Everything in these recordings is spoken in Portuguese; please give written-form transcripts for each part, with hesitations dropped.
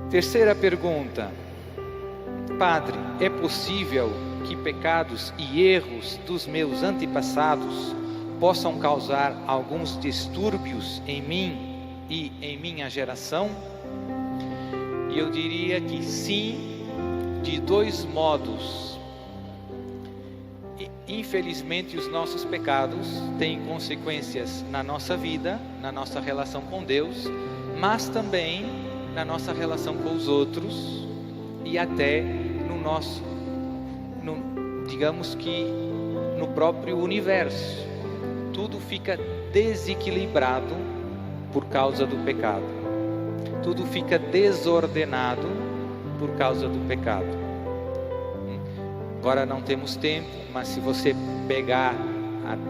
Terceira pergunta: Padre, é possível que pecados e erros dos meus antepassados possam causar alguns distúrbios em mim e em minha geração? E eu diria que sim, de dois modos. Infelizmente, os nossos pecados têm consequências na nossa vida, na nossa relação com Deus, mas também na nossa relação com os outros e até digamos que no próprio universo. Tudo fica desequilibrado por causa do pecado. Tudo fica desordenado por causa do pecado. Agora não temos tempo, mas se você pegar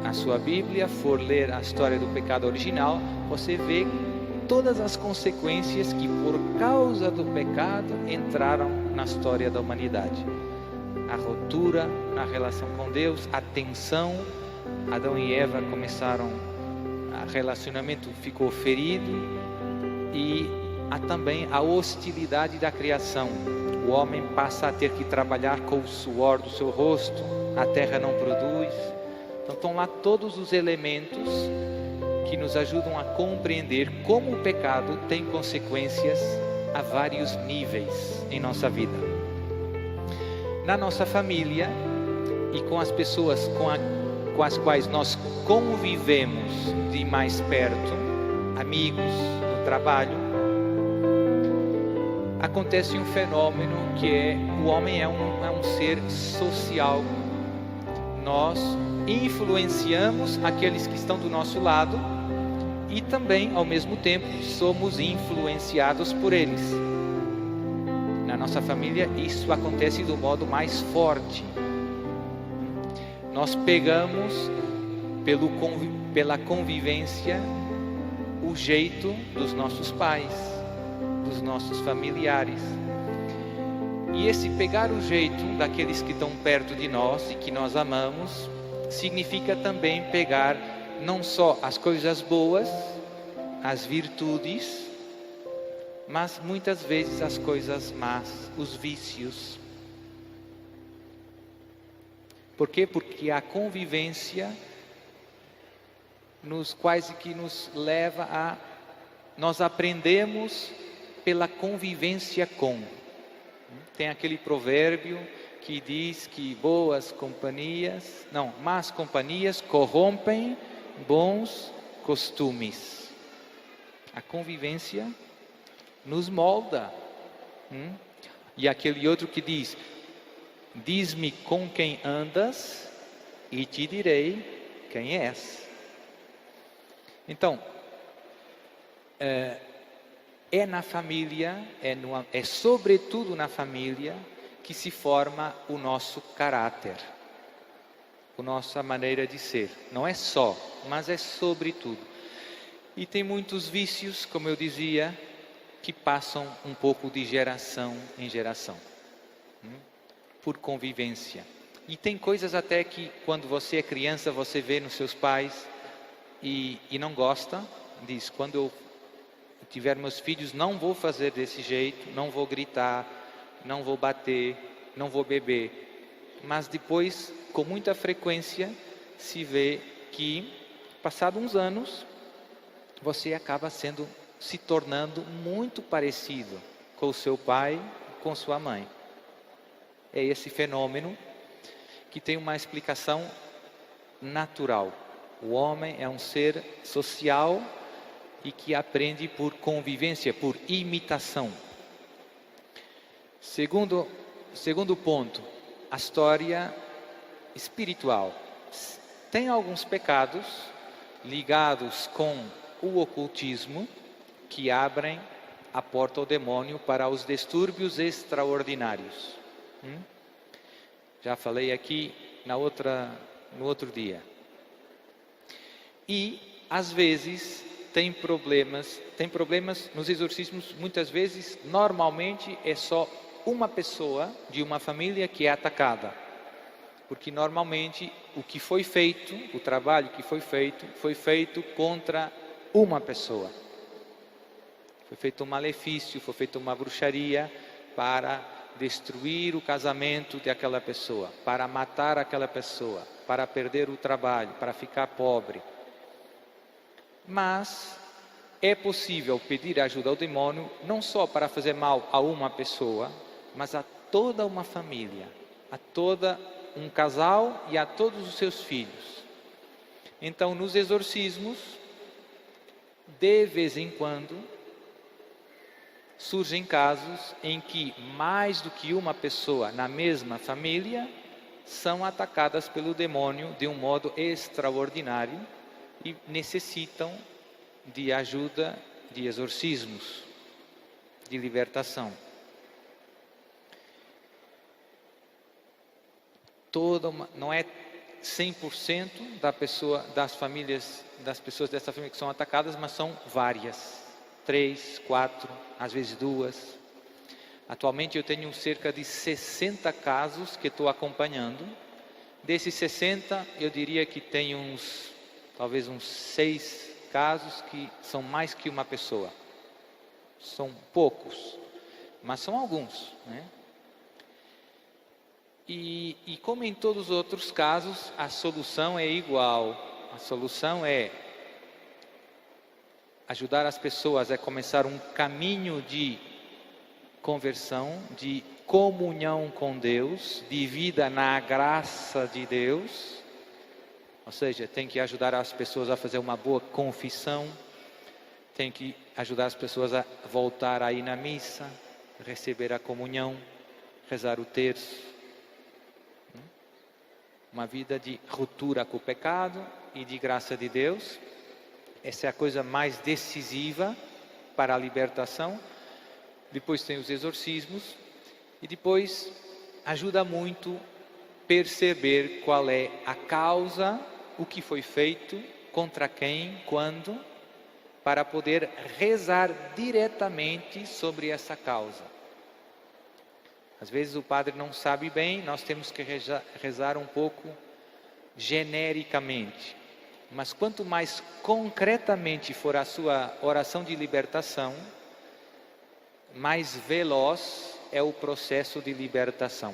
a sua Bíblia, for ler a história do pecado original, você vê todas as consequências que por causa do pecado entraram na história da humanidade. A ruptura na relação com Deus, a tensão. Adão e Eva começaram, o relacionamento ficou ferido, e há também a hostilidade da criação. O homem passa a ter que trabalhar com o suor do seu rosto, a terra não produz. Então estão lá todos os elementos que nos ajudam a compreender como o pecado tem consequências a vários níveis em nossa vida. Na nossa família e com as pessoas com as quais nós convivemos de mais perto, amigos, no trabalho, acontece um fenômeno que é: o homem é um ser social. Nós influenciamos aqueles que estão do nosso lado e também, ao mesmo tempo, somos influenciados por eles. Na nossa família, isso acontece do modo mais forte. Nós pegamos pela convivência o jeito dos nossos pais, dos nossos familiares. E esse pegar o jeito daqueles que estão perto de nós e que nós amamos, significa também pegar não só as coisas boas, as virtudes, mas muitas vezes as coisas más, os vícios. Por quê? Porque a convivência quase que nos leva a... Nós aprendemos pela convivência com. Tem aquele provérbio que diz que más companhias corrompem bons costumes. A convivência nos molda. E aquele outro que diz: diz-me com quem andas e te direi quem és. Então, é na família, é sobretudo na família que se forma o nosso caráter, a nossa maneira de ser. Não é só, mas é sobretudo. E tem muitos vícios, como eu dizia, que passam um pouco de geração em geração, por convivência. E tem coisas até que quando você é criança, você vê nos seus pais e não gosta, diz: quando eu tiver meus filhos, não vou fazer desse jeito, não vou gritar, não vou bater, não vou beber. Mas depois, com muita frequência, se vê que, passados uns anos, você acaba se tornando muito parecido com o seu pai, com sua mãe. É esse fenômeno que tem uma explicação natural. O homem é um ser social e que aprende por convivência, por imitação. Segundo ponto, a história espiritual. Tem alguns pecados ligados com o ocultismo que abrem a porta ao demônio para os distúrbios extraordinários. Já falei aqui no outro dia. E às vezes tem problemas nos exorcismos. Muitas vezes, normalmente, é só uma pessoa de uma família que é atacada, porque normalmente o trabalho que foi feito contra uma pessoa. Foi feito um malefício, foi feita uma bruxaria para destruir o casamento daquela pessoa, para matar aquela pessoa, para perder o trabalho, para ficar pobre. Mas é possível pedir ajuda ao demônio não só para fazer mal a uma pessoa, mas a toda uma família, a toda um casal e a todos os seus filhos. Então, nos exorcismos, de vez em quando, surgem casos em que mais do que uma pessoa na mesma família são atacadas pelo demônio de um modo extraordinário e necessitam de ajuda de exorcismos, de libertação. Não é 100% das pessoas dessa família que são atacadas, mas são várias, 3, 4, às vezes 2. Atualmente eu tenho cerca de 60 casos que estou acompanhando. Desses 60, eu diria que tem talvez uns 6 casos que são mais que uma pessoa. São poucos, mas são alguns, né? E como em todos os outros casos, a solução é igual. A solução é ajudar as pessoas a começar um caminho de conversão, de comunhão com Deus, de vida na graça de Deus. Ou seja, tem que ajudar as pessoas a fazer uma boa confissão, tem que ajudar as pessoas a voltar a ir na missa, receber a comunhão, rezar o terço. Uma vida de ruptura com o pecado e de graça de Deus. Essa é a coisa mais decisiva para a libertação. Depois tem os exorcismos. E depois ajuda muito perceber qual é a causa, o que foi feito, contra quem, quando, para poder rezar diretamente sobre essa causa. Às vezes o padre não sabe bem, nós temos que rezar um pouco genericamente. Mas quanto mais concretamente for a sua oração de libertação, mais veloz é o processo de libertação.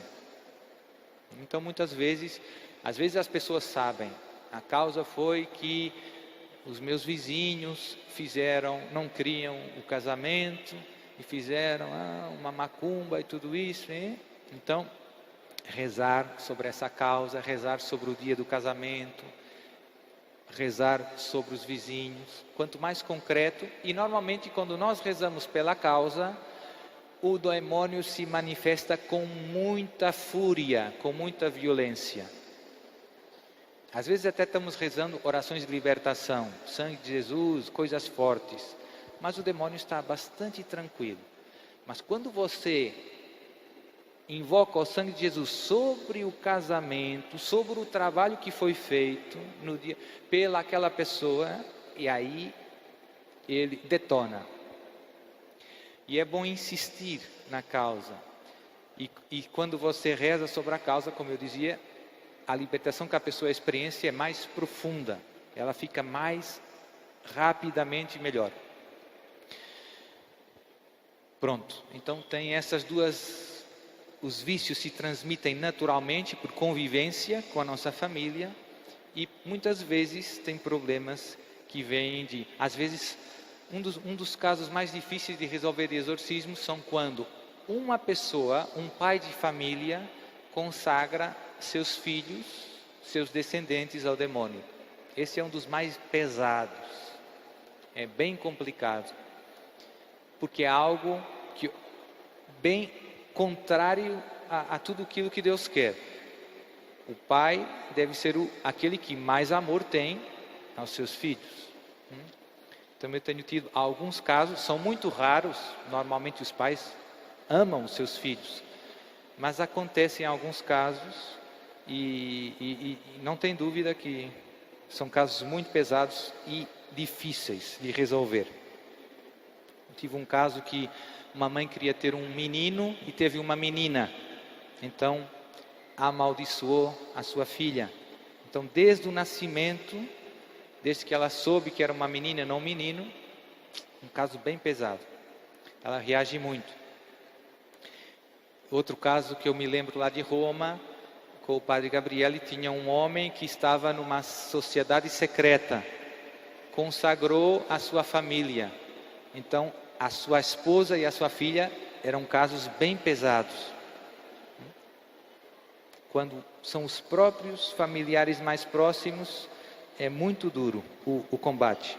Então muitas vezes, às vezes as pessoas sabem, a causa foi que os meus vizinhos não queriam o casamento, e fizeram uma macumba e tudo isso, hein? Então, rezar sobre essa causa, rezar sobre o dia do casamento, rezar sobre os vizinhos, quanto mais concreto, e normalmente quando nós rezamos pela causa, o demônio se manifesta com muita fúria, com muita violência. Às vezes até estamos rezando orações de libertação, sangue de Jesus, coisas fortes, mas o demônio está bastante tranquilo. Mas quando você invoca o sangue de Jesus sobre o casamento, sobre o trabalho que foi feito no dia pela aquela pessoa, e aí ele detona. E é bom insistir na causa. E quando você reza sobre a causa, como eu dizia, a libertação que a pessoa experiencia é mais profunda. Ela fica mais rapidamente melhor. Pronto, então tem essas duas. Os vícios se transmitem naturalmente por convivência com a nossa família e muitas vezes tem problemas que vêm de... Às vezes, um dos casos mais difíceis de resolver de exorcismo são quando uma pessoa, um pai de família, consagra seus filhos, seus descendentes ao demônio. Esse é um dos mais pesados. É bem complicado. Porque é algo que bem contrário a tudo aquilo que Deus quer. O pai deve ser aquele que mais amor tem aos seus filhos. Então eu tenho tido alguns casos, são muito raros, normalmente os pais amam os seus filhos, mas acontecem alguns casos e não tem dúvida que são casos muito pesados e difíceis de resolver. Eu tive um caso que uma mãe queria ter um menino e teve uma menina, então amaldiçoou a sua filha. Então desde o nascimento, desde que ela soube que era uma menina e não um menino, um caso bem pesado. ela reage muito. Outro caso que eu me lembro lá de Roma, com o padre Gabriele, tinha um homem que estava numa sociedade secreta, consagrou a sua família. Então, a sua esposa e a sua filha eram casos bem pesados. Quando são os próprios familiares mais próximos, é muito duro o combate.